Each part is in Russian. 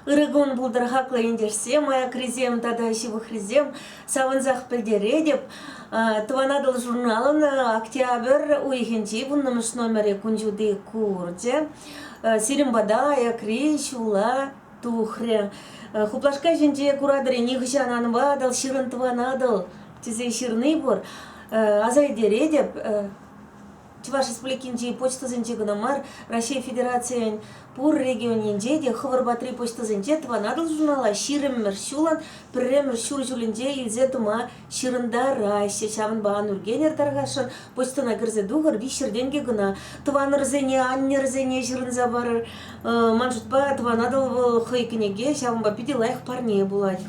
ырыгон булдырхакла индерсем, моя кризем, тада хризем, савынзах пельдере деп, Тванадыл журналын октябрь уйхенчи bunнымыш номере кунжуды курде, Сиримбада, Якри, Шула, Тухре. Хуплашка женде курадыре нихышан анбадыл, шырын тванадыл, тизе шырный бур, азайдере деп, Чуваш Республикинчи почта зенчегнамар Россия Федерация пур регионинче де хывырбатри почта зенче тванадыл журнала ширыммер шулан премер шур жулинче илзе тума ширында Россия шамын баан ургенер таргашын почтана кирзе дугар вишерденге гына тванырзене аннерзене ширынза бар маншутпа тванадыл хыйкинеге шамын пиди лайх парне булать.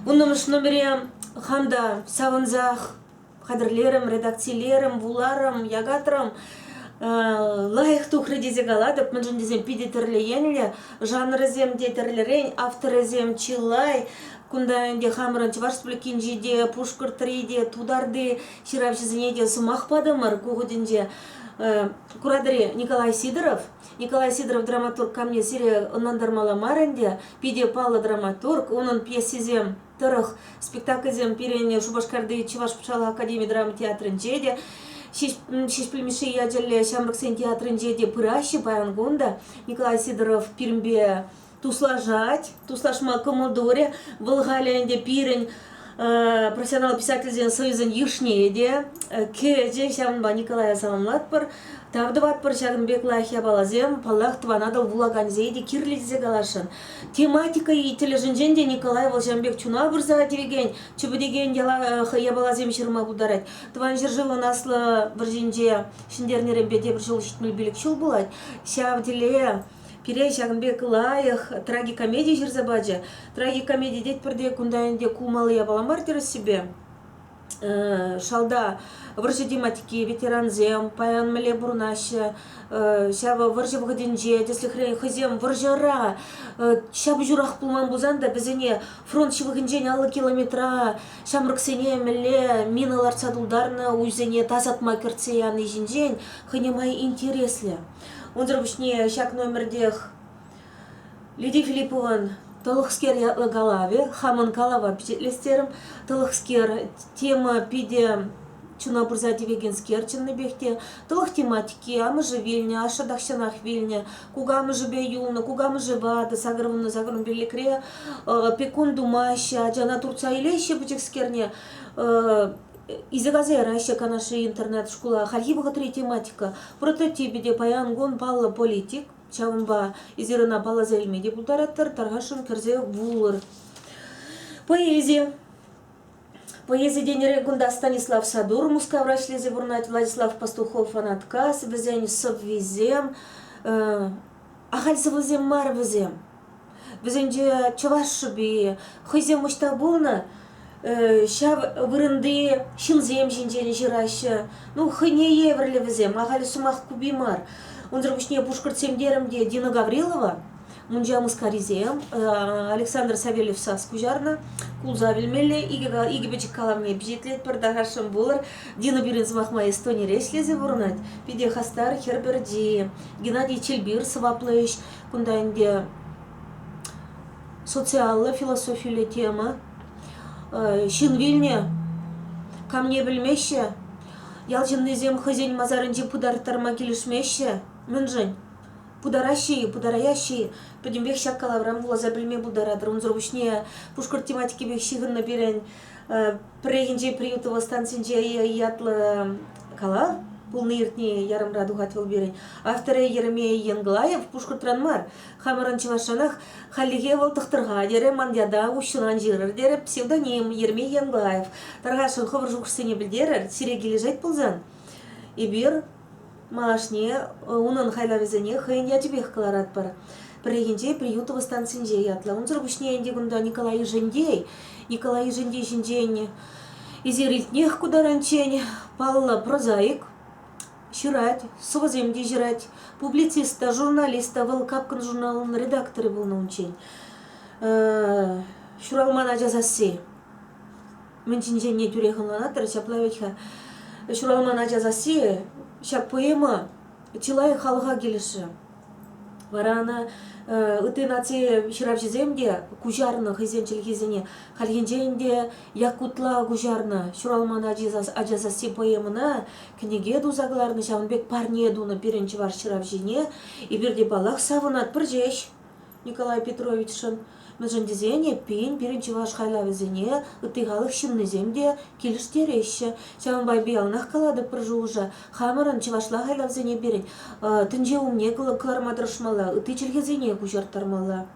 Уннымыш номере хамда савынзах кадрлерим, редакциялерим, вуларым, ягатрым лайық тухры дезе галадып, мыжын дезем пидетерлеенле, жанрызем детерлерен, авторызем чилай, кундаенде хамырын Чуваш Республикинчиде, Пушкар 3-де, Тударде, Ширавшизенеде сумахпадымыр, кугудинде курадыре Николай Сидоров драматург камне сире онандармаламарынде, пиде палы драматург, onun пьесизем тырых спектакльзем пирене Шубашкарды Чуваш Пшала Академия драма театрынче де, Шишпильмиши яджеле Шамрыксен театрынче пыращи паянгунда, Николай Сидоров пирмбе туслашма комодоре, Волгаленде пирень, профессионал писательзен союзен юшнеде, кеже шамба Николая Саламлатпыр, Тавдыватпыр шагынбек лахия балазем, палах тванадыл вулаганзейде кирлизе галашын. Тематика и тележинженде Николай Волжамбек чуна бұрза девеген, чүбідеген я балазем шырма бударать. Тван жыржылы наслы бірженже шиндернерен беде бір жыл шитміл билік шыл булать. Шавделе Пире шагынбек лайық трагикомедия жырзабаджа. Трагикомедия дет бірде күндайынде кумалы я баламар теріс себе. Шалда выржы тематики ветеранзем, паян міле бұрнашы, шабы выржы бұғыденже, деслі хызем выржыра, шабы жұрақ пұлман бұзанда бізіне фронт шыбығынжен алы километра, шамрықсене міле миналар садулдарны уйзене тазатма кірцеяны жінжен, хынемай интереслі. Онзыр бүшне шак номердех Лидия Филиппован Тылықскер галаве, хамын калава пичетлестерім, тылықскер тема пиде чуна бұрза девегенскер чынны бехте, тылық тематики, амыжы вильня, ашадақшанақ вильня, кугамы жыбе юлны, кугамы жыбады, сагырымны загырым белекре, пекун думаща, жана Турция илеще бычекскерне, Изегазе раще канаши интернет-школа, хальхибыға три тематика, прототипиде паянгон палла политик, Чавымба изерына палаза илмеде бұлдараттыр, тарғашын кірзе вулыр. Поэзия денере гунда Станислав Садур, мускаврачлезе бурнать Владислав Пастухов анаткас, везень соввизем, ахальсывызем марвызем. Везенде чавашшыби, хызем муштабулна, шав вырынды шынзем жинжені жирашы, ну хыне еврлі візем, ахали сумах кубимар. Онзыр бүшне Пушкар-семдерімде Дина Гаврилова, Мунджа Мускаризем, Александр Савельев Саскужарна, Кулза Вильмелле, Иги Бечик Каламне бжетлет пардагашым болыр, Дина Биринзмахма Эстония реслезе вурнать, Пиде Хастар Херберди, Геннадий Чельбир Саваплыш, Кундайнде социалла философия тема, Шинвильне, Камне Бельмеще, Ялчыннызем хызень мазарынче пударттарма келішмеші, мүнжін, пудараящий, пөдімбек шак калаврам вулаза білме бударадыр. Онзыр бүшне Пушкар тематики бек шиғынны берен прегінже приютова станцинже ятлы кала, пулны ертне ярым раду хатвел берен. Авторы Еремей Янглаев, Пушкар транмар, хамырын чывашанах халлиге валтықтырға дере мандяда ушынан жирыр дере псевдоним Еремей Янглаев. Тарғашын хывыр жүкірсене білдерір, сирегелі жайт пылзан. Ибир малашне, унын хайлавезене хыйын ятибех каларат бар. Прегенже приютова станцинже ятла. Онзыр бүшне ендегунда Николай Жендей жіндейні изерилтнех кударанчень, палла прозаик, Ширать, соваземде жирать, публициста, журналиста, Вылкапкын журналын редакторы был научен. Шуралмана жазасы. Менчинжен не тюреханланатыр, шаплавечха. Шуралмана жазасы, шак поэма, Чилай халға келіші. Варана ытынати ширап жеземде кужарны хизенчил хизене халгенженде якутла кужарны шуралмана ажазаси поэмына книге дузагларны шамбек парне дуны биринчи бар ширап жене и бирде балах савынат бір жеш Николай Петровичшин Межендизене пин биринчи ваш хайлавизене ытыгалық шимнеземде килиштереші. Шамбай биялнах калады пржужа. Хамырын чывашла хайлавзене берин. Тынже умне кылармадрышмала, ытычылгезене кужартармала.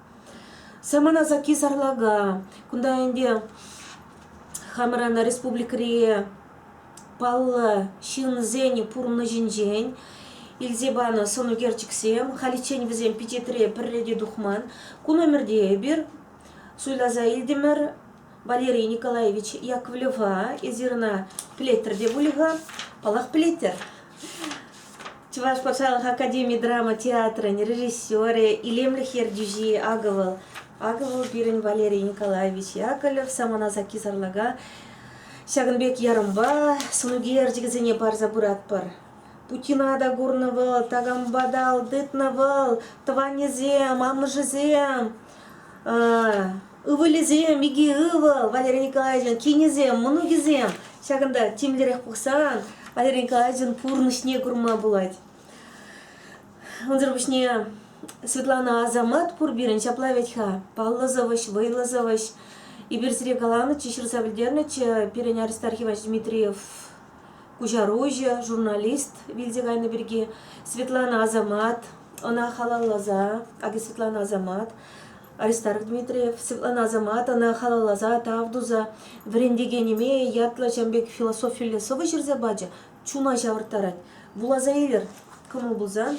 Самана заки сарлага. Кунда инде хамырана республикарие палла шинзене пурны жинжень. Ильзебана сону герчиксем, халичень визем питетре перреди духман, куномерде бир, суйлаза Ильдемер, Валерий Николаевич Яковлева, изирна плеттер де булига, палах плеттер. Чуваш пашалах Академии драма театра, режиссеры, Илемлих Ердюжи, Агавал бирин Валерий Николаевич Яковлев, самана закизарлага, Шагынбек Ярымба, сону герчикзене барза буратпар. Путинада гурнавал, тагамбадал, дытнавал, тванезем, амжезем, ывылезем, иги ывал, Валерий Николаевич, кинезем, многизем. Шагында темлерех пухсан, Валерий Николаевич пурнышне гурма булать. Он зарбышне Светлана Азамат пурбирен, шаплаветьха, паллазовыш, вайлазовыш, и Берсерев Галаныч, Ширсавельдерныч, Перень Аристарх Иванович Дмитриев, Кужаружа, журналист, Вильзегайна берге, Светлана Азамат, она халалаза, аги Светлана Азамат, Аристарх Дмитриев, Светлана Азамат, она халалаза, тавдуза, врендегенеме, ятла жамбек философия лесовы жерзабаджа, чуна жавыртарать, булазаевер, кому булзан,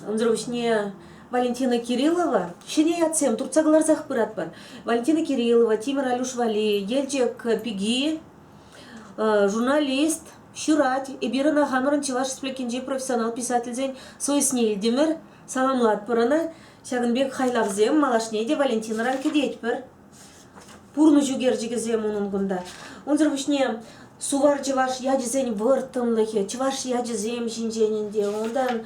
он Валентина Кириллова, шене ятсем, турцаглар захпырат бар, Валентина Кириллова, Тимир Алюшвали, Ельчик Пиги, журналист, шурать, и бирана хамырын чеваш сплекенже профессионал писатель зен сойсне Ильдемер, саламлат пырына, Шагынбек хайлавзем, малашнеде Валентина ранкедет бір. Пурну жүгержігізем оның гунда. Он зірвішне сувар чеваш ядізен выртымлығы, чеваш ядізем жинженінде, ондан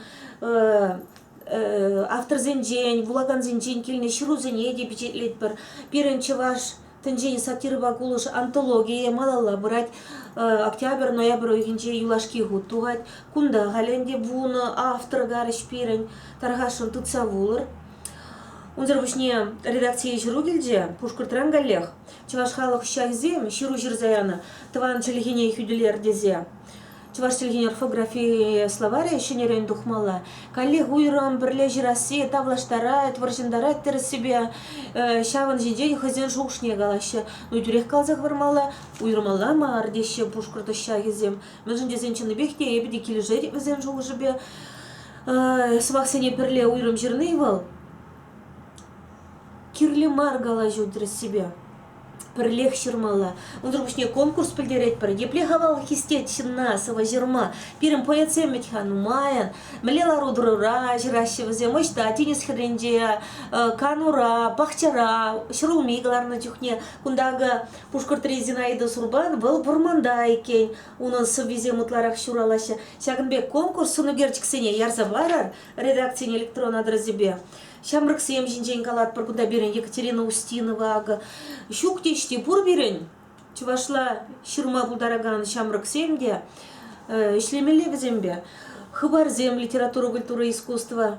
автор зенжен, вулаган зенжен келіне шыру зенеде печетлет бір. Бірін чеваш тенжени сатиры багулыш антология малалла брать октябрь ноябрь ойгенче юлашки гуд тугать кунда галенде буны автор гарыш перен таргашын тутса вулыр. Унзырбышне редакция жиру келже пушкыртыран галлех чеваш халық шахзем ширу жирзаяны тван челгене хюделер дезе. Чуваш телгин орфография словаря шенерен духмала. Коллег уйрам бірле жирасе тавлаштарает, варжиндарает тер себе шаван жидень хозяин шушне галаще. Ну тюрех калзах вармала, уйрмала ма ардеще пушкырты шагизем. Межен дезенчины бехте ебеди килежери везен жужбе. Свахсене перле уйрам жирный вал. Кирлемар галажу тер себе. Перлех шырмала. Он дружне конкурс пельдерет пер. Епле хавал хистет чинна сава жирма. Пирем поэцем метхану маян. Мелела рудрура, жиращевзе, мощта, тинис хренде, канура, пахчара, шруми гларна чухне. Кундага пушкыртри Зинаида Сурбан был бурмандайкен. У нас визе мутларах шуралаща. Шагынбек конкурс суну герчиксене ярза барар. Редакция электрон адразебе. Шамрыксем жинжен калат паркуда берен Екатерина Устинова ага. Щук течти пур берен. Чувашла ширма булдараган шамрыксемде. Ишлемеле везембе. Хыбарзем литература, культура, искусство.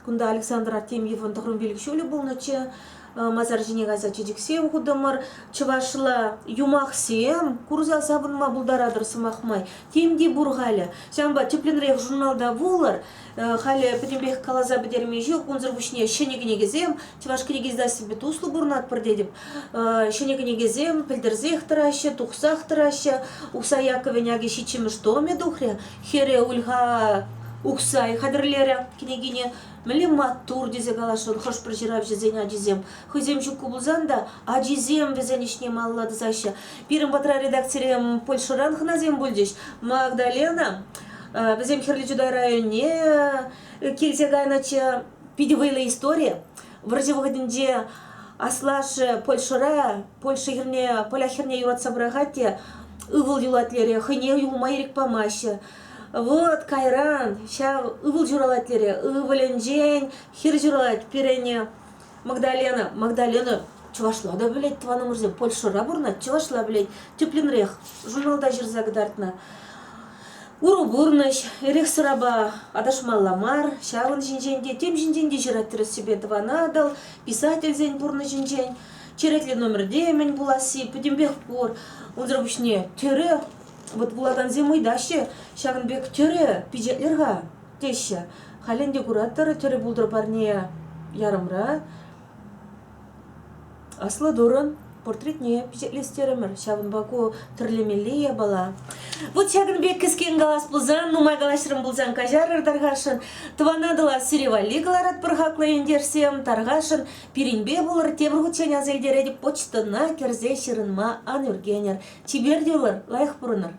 Кунда Александр Артемьев он тахрум велик шуле был ноче. Мазар женега чечексем худамар. Чувашла юмахсем. Курза сабынма булдарадыр сымахмай. Темде бургаля. Шамба тепленрек журналда булар. Хали петембех калаза бедерме жок, он зарбушне шенегіне кезем, чеваш кенегезда себе туслу бурнат пырдедіп. Шенегіне кезем, пілдерзех тыраща, тухсах тыраща, ухса яковеняге шичеміш доме духря, хере ульга ухсай хадырлері кенегіне, мілі маттур дезе галашын, хош прожирав жезен ажизем. Хызем жук кубулзанда, ажизем везен ишне маллады заща. Пирым батра редакциям Польшыран хназем бульдеш, Магдалена, Везем Херличудай районе келсегайнача пидевыйлы история. В разевогодинде аслаш Польшыра, Польша херне, поля херне юрат сабрагате, ывыл юлатлере, хыне юлмайрик помаща. Вот кайран, ща ывыл журалатлере, ывыленжен, хир журалат перене. Магдалена чувашлада білет, тваны мұрзе, Польшыра бұрна, чувашла білет, тюплинрех, журналда жүрзагдартна. Уру бурныш, эрех сыраба адашмалламар, шавын жинженде, тем жинженде жираттыры себе тванадал, писатель зен бурны жинжен, черетли номер 9 буласи, пөдембек пор, он зробушне, тюре, вот буладан зимой даще, шагынбек тюре, пиджетлерга, теща, халенде кураттары тюре булдыр барне ярымра, аслы дурын, портретне пиджетлестерімір, шавынбаку түрлемелле бала. Вот шагынбек кіскен галас бұлзан, нумай галашырым бұлзан кажарыр тарғашын, тванадыла сиревали галарат пырхақлы ендерсем, тарғашын, пиринбе болыр, темір ғучен азайдер едіп почтына керзе шырынма ан үргенер. Чибер деулар, лайық бұрыныр.